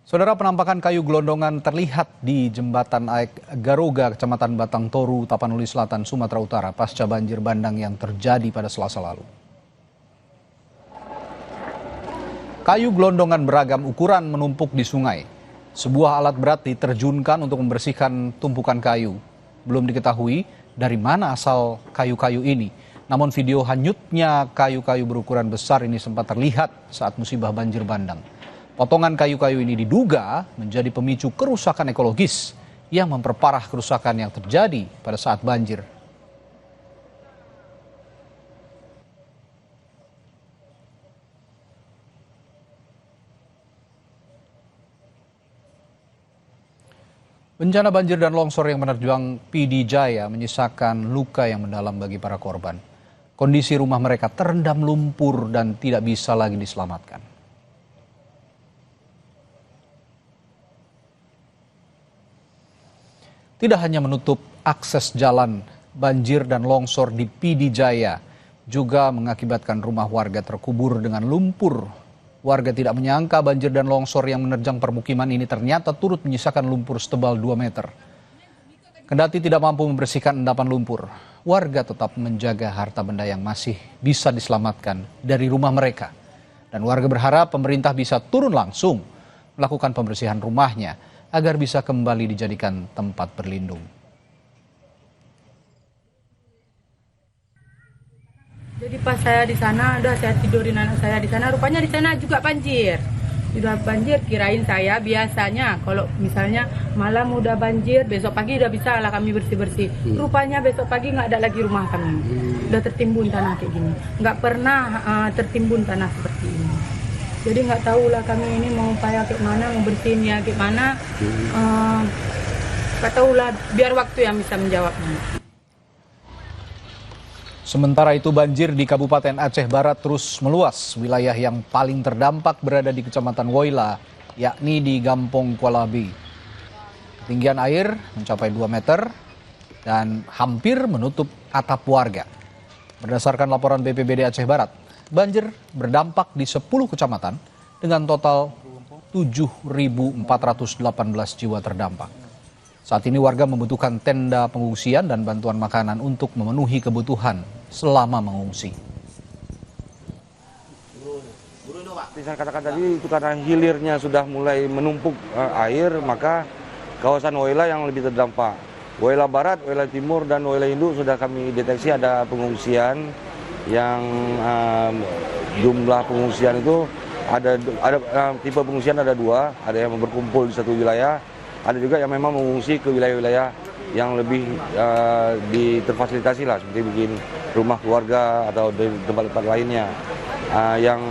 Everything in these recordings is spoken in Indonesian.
Saudara, penampakan kayu gelondongan terlihat di Jembatan Aek Garoga, Kecamatan Batang Toru, Tapanuli Selatan, Sumatera Utara, pasca banjir bandang yang terjadi pada Selasa lalu. Kayu gelondongan beragam ukuran menumpuk di sungai. Sebuah alat berat diterjunkan untuk membersihkan tumpukan kayu. Belum diketahui dari mana asal kayu-kayu ini. Namun video hanyutnya kayu-kayu berukuran besar ini sempat terlihat saat musibah banjir bandang. Potongan kayu-kayu ini diduga menjadi pemicu kerusakan ekologis yang memperparah kerusakan yang terjadi pada saat banjir. Bencana banjir dan longsor yang menerjang PD Jaya menyisakan luka yang mendalam bagi para korban. Kondisi rumah mereka terendam lumpur dan tidak bisa lagi diselamatkan. Tidak hanya menutup akses jalan, banjir dan longsor di PD Jaya juga mengakibatkan rumah warga terkubur dengan lumpur. Warga tidak menyangka banjir dan longsor yang menerjang permukiman ini ternyata turut menyisakan lumpur setebal 2 meter. Kendati tidak mampu membersihkan endapan lumpur, warga tetap menjaga harta benda yang masih bisa diselamatkan dari rumah mereka. Dan warga berharap pemerintah bisa turun langsung melakukan pembersihan rumahnya agar bisa kembali dijadikan tempat berlindung. Jadi pas saya di sana, udah saya tidurin anak saya di sana, rupanya di sana juga banjir. Udah banjir, kirain saya biasanya kalau misalnya malam udah banjir, besok pagi udah bisa lah kami bersih-bersih. Rupanya besok pagi nggak ada lagi rumah kami. Udah tertimbun tanah kayak gini. Nggak pernah tertimbun tanah seperti ini. Jadi nggak tahu lah kami ini mau upaya kayak mana, mau bersihin ya kayak mana. Nggak tahu lah, biar waktu yang bisa menjawabnya. Sementara itu banjir di Kabupaten Aceh Barat terus meluas. Wilayah yang paling terdampak berada di Kecamatan Woila, yakni di Gampong Kualabi. Ketinggian air mencapai 2 meter dan hampir menutup atap warga. Berdasarkan laporan BPBD Aceh Barat, banjir berdampak di 10 kecamatan dengan total 7.418 jiwa terdampak. Saat ini warga membutuhkan tenda pengungsian dan bantuan makanan untuk memenuhi kebutuhan selama mengungsi. Saya katakan tadi itu karena hilirnya sudah mulai menumpuk air, maka kawasan Woila yang lebih terdampak. Woila Barat, Woila Timur, dan Woila Induk sudah kami deteksi ada pengungsian yang jumlah pengungsian itu ada tipe pengungsian ada 2, ada yang berkumpul di satu wilayah, ada juga yang memang mengungsi ke wilayah-wilayah yang lebih terfasilitasi lah, seperti bikin rumah keluarga atau di tempat-tempat lainnya. Yang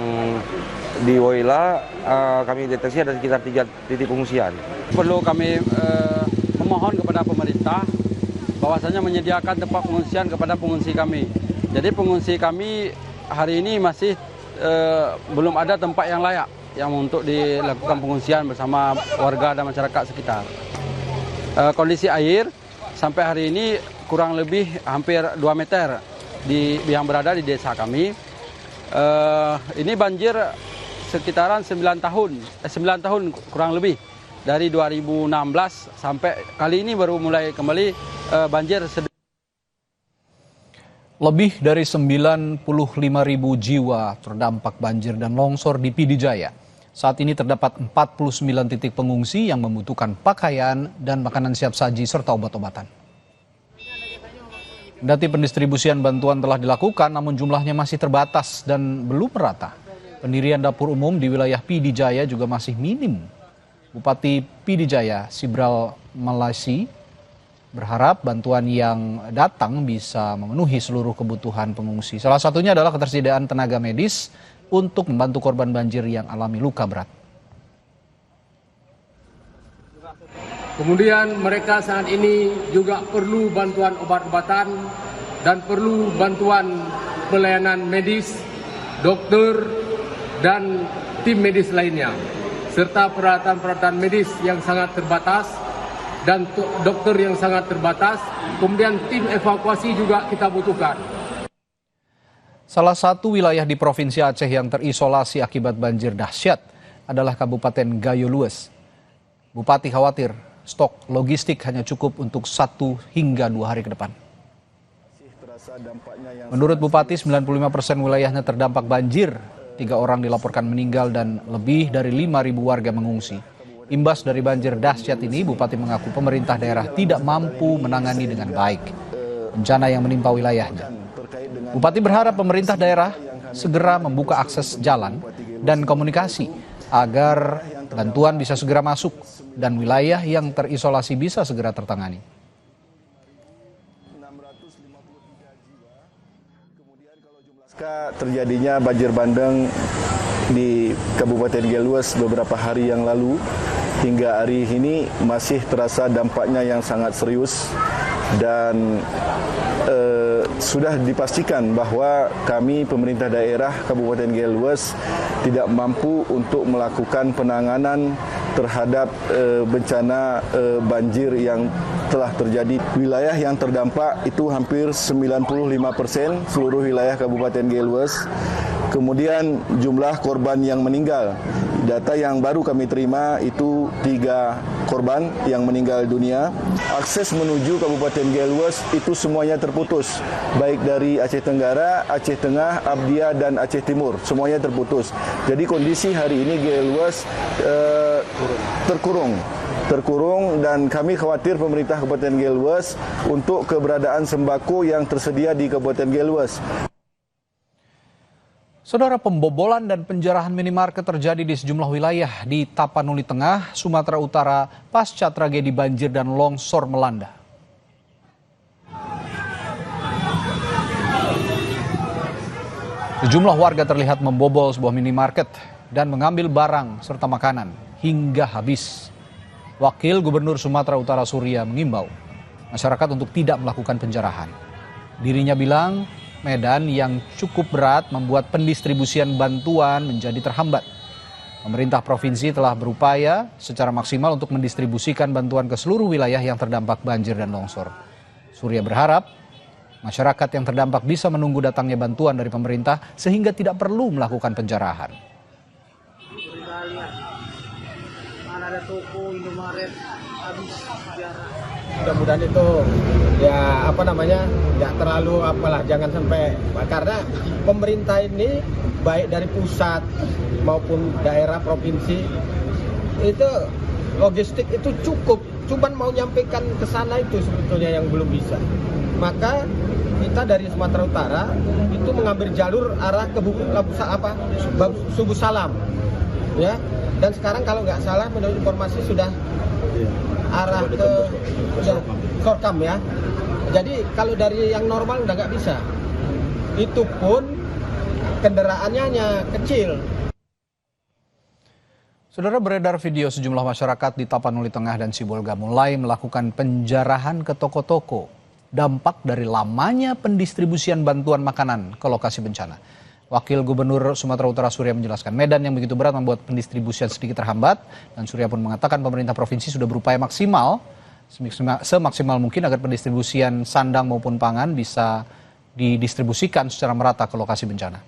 di Woila kami deteksi ada sekitar 3 titik pengungsian. Perlu kami memohon kepada pemerintah bahwasanya menyediakan tempat pengungsian kepada pengungsi kami. Jadi pengungsi kami hari ini masih belum ada tempat yang layak yang untuk dilakukan pengungsian bersama warga dan masyarakat sekitar. Kondisi air sampai hari ini kurang lebih hampir 2 meter yang berada di desa kami. Ini banjir sekitaran 9 tahun kurang lebih. Dari 2016 sampai kali ini baru mulai kembali banjir. Lebih dari 95.000 jiwa terdampak banjir dan longsor di PD Jaya. Saat ini terdapat 49 titik pengungsi yang membutuhkan pakaian dan makanan siap saji serta obat-obatan. Kendati pendistribusian bantuan telah dilakukan, namun jumlahnya masih terbatas dan belum merata. Pendirian dapur umum di wilayah PD Jaya juga masih minim. Bupati PD Jaya, Sibral Malasi, berharap bantuan yang datang bisa memenuhi seluruh kebutuhan pengungsi. Salah satunya adalah ketersediaan tenaga medis untuk membantu korban banjir yang alami luka berat. Kemudian mereka saat ini juga perlu bantuan obat-obatan dan perlu bantuan pelayanan medis, dokter, dan tim medis lainnya, serta peralatan-peralatan medis yang sangat terbatas dan dokter yang sangat terbatas. Kemudian tim evakuasi juga kita butuhkan. Salah satu wilayah di Provinsi Aceh yang terisolasi akibat banjir dahsyat adalah Kabupaten Gayo Lues. Bupati khawatir stok logistik hanya cukup untuk 1 hingga 2 hari ke depan. Menurut Bupati, 95% wilayahnya terdampak banjir. 3 orang dilaporkan meninggal dan lebih dari 5.000 warga mengungsi. Imbas dari banjir dahsyat ini, Bupati mengaku pemerintah daerah tidak mampu menangani dengan baik bencana yang menimpa wilayahnya. Bupati berharap pemerintah daerah segera membuka akses jalan dan komunikasi agar bantuan bisa segera masuk dan wilayah yang terisolasi bisa segera tertangani. Pasca terjadinya banjir bandang di Kabupaten Geluas beberapa hari yang lalu, hingga hari ini masih terasa dampaknya yang sangat serius dan sudah dipastikan bahwa kami pemerintah daerah Kabupaten Geluas tidak mampu untuk melakukan penanganan terhadap bencana banjir yang telah terjadi. Wilayah yang terdampak itu hampir 95% seluruh wilayah Kabupaten Geluas. Kemudian jumlah korban yang meninggal, data yang baru kami terima itu 3 korban yang meninggal dunia. Akses menuju Kabupaten Geluas itu semuanya terputus, baik dari Aceh Tenggara, Aceh Tengah, Abdia dan Aceh Timur, semuanya terputus. Jadi kondisi hari ini Geluas terkurung dan kami khawatir pemerintah Kabupaten Geluas untuk keberadaan sembako yang tersedia di Kabupaten Geluas. Saudara, pembobolan dan penjarahan minimarket terjadi di sejumlah wilayah di Tapanuli Tengah, Sumatera Utara pasca tragedi banjir dan longsor melanda. Sejumlah warga terlihat membobol sebuah minimarket dan mengambil barang serta makanan hingga habis. Wakil Gubernur Sumatera Utara Surya mengimbau masyarakat untuk tidak melakukan penjarahan. Dirinya bilang medan yang cukup berat membuat pendistribusian bantuan menjadi terhambat. Pemerintah provinsi telah berupaya secara maksimal untuk mendistribusikan bantuan ke seluruh wilayah yang terdampak banjir dan longsor. Surya berharap masyarakat yang terdampak bisa menunggu datangnya bantuan dari pemerintah sehingga tidak perlu melakukan penjarahan. Ada toko Indomaret habis sejarah. Mudah-mudahan itu ya nggak terlalu jangan sampai, karena pemerintah ini baik dari pusat maupun daerah provinsi itu logistik itu cuman mau nyampaikan ke sana itu sebetulnya yang belum bisa. Maka kita dari Sumatera Utara itu mengambil jalur arah ke Subuh Salam, ya. Dan sekarang kalau nggak salah menurut informasi sudah arah ke Sorkam, ya. Jadi kalau dari yang normal udah nggak bisa. Itu pun kendaraannya hanya kecil. Saudara, beredar video sejumlah masyarakat di Tapanuli Tengah dan Sibolga mulai melakukan penjarahan ke toko-toko. Dampak dari lamanya pendistribusian bantuan makanan ke lokasi bencana. Wakil Gubernur Sumatera Utara Surya menjelaskan medan yang begitu berat membuat pendistribusian sedikit terhambat dan Surya pun mengatakan pemerintah provinsi sudah berupaya semaksimal mungkin agar pendistribusian sandang maupun pangan bisa didistribusikan secara merata ke lokasi bencana.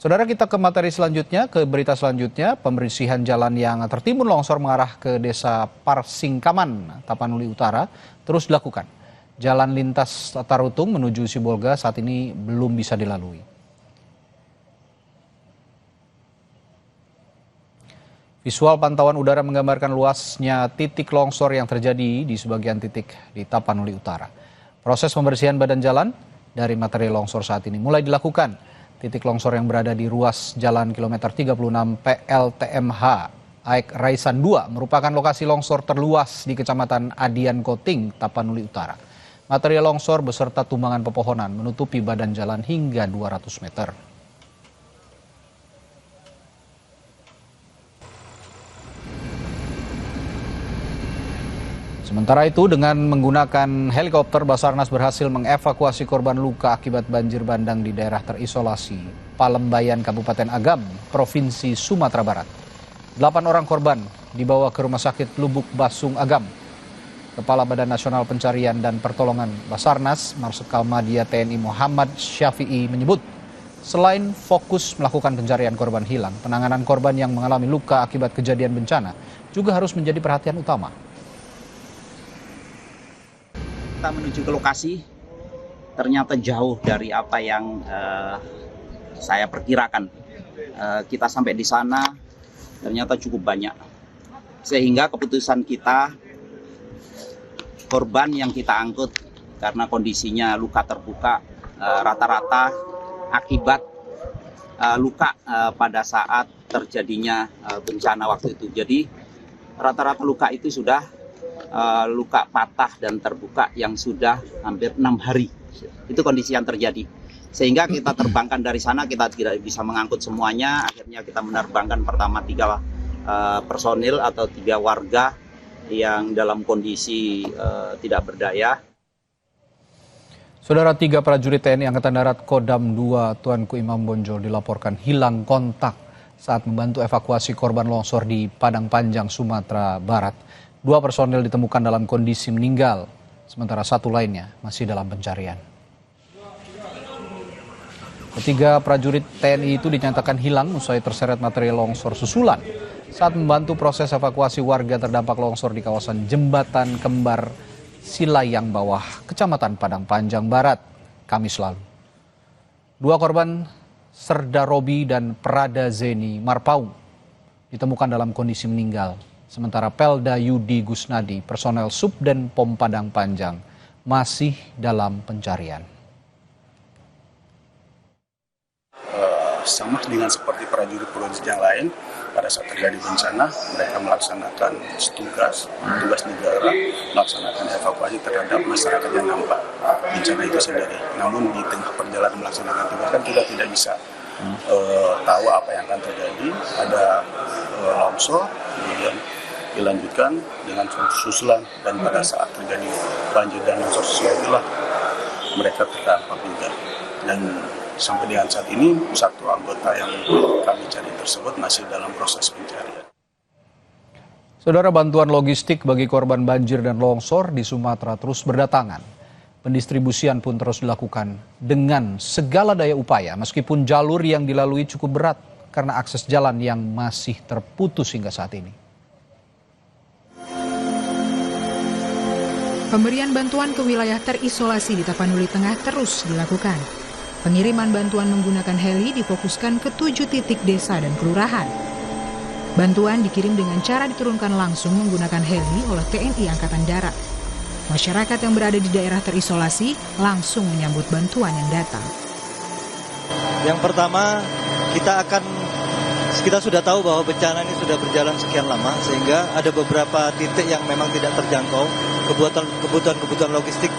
Saudara, kita ke materi selanjutnya, ke berita selanjutnya. Pembersihan jalan yang tertimbun longsor mengarah ke desa Parsingkaman, Tapanuli Utara terus dilakukan. Jalan lintas Tarutung menuju Sibolga saat ini belum bisa dilalui. Visual pantauan udara menggambarkan luasnya titik longsor yang terjadi di sebagian titik di Tapanuli Utara. Proses pembersihan badan jalan dari materi longsor saat ini mulai dilakukan. Titik longsor yang berada di ruas jalan kilometer 36 PLTMH Aek Raisan 2 merupakan lokasi longsor terluas di Kecamatan Adian Koting, Tapanuli Utara. Material longsor beserta tumbangan pepohonan menutupi badan jalan hingga 200 meter. Sementara itu, dengan menggunakan helikopter, Basarnas berhasil mengevakuasi korban luka akibat banjir bandang di daerah terisolasi Palembayan, Kabupaten Agam, Provinsi Sumatera Barat. 8 orang korban dibawa ke Rumah Sakit Lubuk Basung Agam. Kepala Badan Nasional Pencarian dan Pertolongan Basarnas, Marsikal Madya TNI Muhammad Syafi'i menyebut Selain fokus melakukan pencarian korban hilang, penanganan korban yang mengalami luka akibat kejadian bencana juga harus menjadi perhatian utama. Kita menuju ke lokasi, ternyata jauh dari apa yang saya perkirakan. Kita sampai di sana, ternyata cukup banyak. Sehingga keputusan kita, korban yang kita angkut karena kondisinya luka terbuka, rata-rata akibat luka pada saat terjadinya bencana waktu itu. Jadi rata-rata luka itu sudah luka patah dan terbuka yang sudah hampir 6 hari. Itu kondisi yang terjadi. Sehingga kita terbangkan dari sana, kita tidak bisa mengangkut semuanya. Akhirnya kita menerbangkan pertama 3 personil atau 3 warga yang dalam kondisi tidak berdaya. Saudara, 3 prajurit TNI Angkatan Darat Kodam 2 Tuanku Imam Bonjol dilaporkan hilang kontak saat membantu evakuasi korban longsor di Padang Panjang, Sumatera Barat. 2 personel ditemukan dalam kondisi meninggal, sementara 1 lainnya masih dalam pencarian. 3 prajurit TNI itu dinyatakan hilang usai terseret material longsor susulan saat membantu proses evakuasi warga terdampak longsor di kawasan Jembatan Kembar Silayang Bawah, Kecamatan Padang Panjang Barat, Kamis lalu. 2 korban, Serda Robi dan Prada Zeni Marpau, ditemukan dalam kondisi meninggal. Sementara Pelda Yudi Gusnadi, personel Sub dan Pom Padang Panjang, masih dalam pencarian. Sama dengan seperti prajurit-prajurit yang lain, pada saat terjadi bencana, mereka melaksanakan tugas negara, melaksanakan evakuasi terhadap masyarakat yang dampak bencana itu sendiri. Namun di tengah perjalanan melaksanakan tugas kan kita tidak bisa tahu apa yang akan terjadi. Ada longsor, kemudian dilanjutkan dengan susulan, dan pada saat terjadi banjir dan longsor susulan itulah mereka terdampak juga. Dan sampai dengan saat ini, 1 anggota yang kami cari tersebut masih dalam proses pencarian. Saudara, bantuan logistik bagi korban banjir dan longsor di Sumatera terus berdatangan. Pendistribusian pun terus dilakukan dengan segala daya upaya, meskipun jalur yang dilalui cukup berat karena akses jalan yang masih terputus hingga saat ini. Pemberian bantuan ke wilayah terisolasi di Tapanuli Tengah terus dilakukan. Pengiriman bantuan menggunakan heli difokuskan ke 7 titik desa dan kelurahan. Bantuan dikirim dengan cara diturunkan langsung menggunakan heli oleh TNI Angkatan Darat. Masyarakat yang berada di daerah terisolasi langsung menyambut bantuan yang datang. Yang pertama, kita sudah tahu bahwa bencana ini sudah berjalan sekian lama, sehingga ada beberapa titik yang memang tidak terjangkau, kebutuhan logistik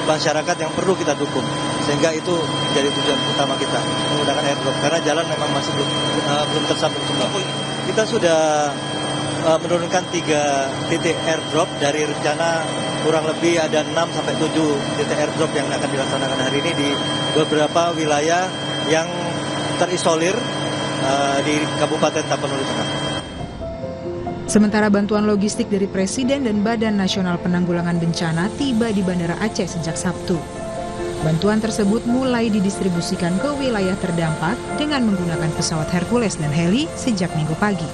masyarakat yang perlu kita dukung, sehingga itu menjadi tujuan utama kita menggunakan airdrop karena jalan memang masih belum tersambung semua. Kita sudah menurunkan 3 titik airdrop dari rencana kurang lebih ada 6-7 titik airdrop yang akan dilaksanakan hari ini di beberapa wilayah yang terisolir di Kabupaten Tapanuli Tengah. Sementara bantuan logistik dari Presiden dan Badan Nasional Penanggulangan Bencana tiba di Bandara Aceh sejak Sabtu. Bantuan tersebut mulai didistribusikan ke wilayah terdampak dengan menggunakan pesawat Hercules dan heli sejak Minggu pagi.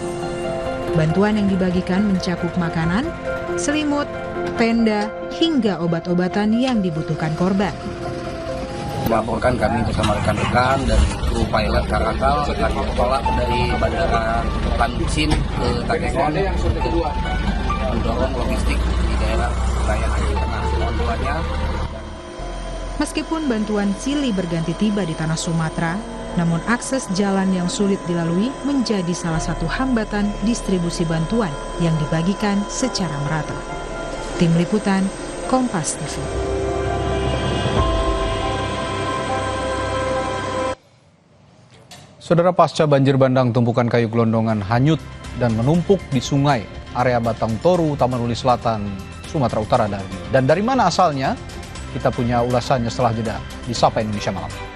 Bantuan yang dibagikan mencakup makanan, selimut, tenda, hingga obat-obatan yang dibutuhkan korban. Melaporkan kami bersama rekan-rekan dari kru pilot Karakal akan bertolak dari Bandara Lansin ke Takengon untuk mendorong logistik di daerah wilayah Aceh Tengah. Bantuannya. Meskipun bantuan silih berganti tiba di tanah Sumatera, namun akses jalan yang sulit dilalui menjadi salah satu hambatan distribusi bantuan yang dibagikan secara merata. Tim Liputan, Kompas TV. Saudara, pasca banjir bandang, tumpukan kayu gelondongan hanyut dan menumpuk di sungai area Batang Toru, Tapanuli Selatan, Sumatera Utara. Dan dari mana asalnya? Kita punya ulasannya setelah jeda di Sapa Indonesia Malam.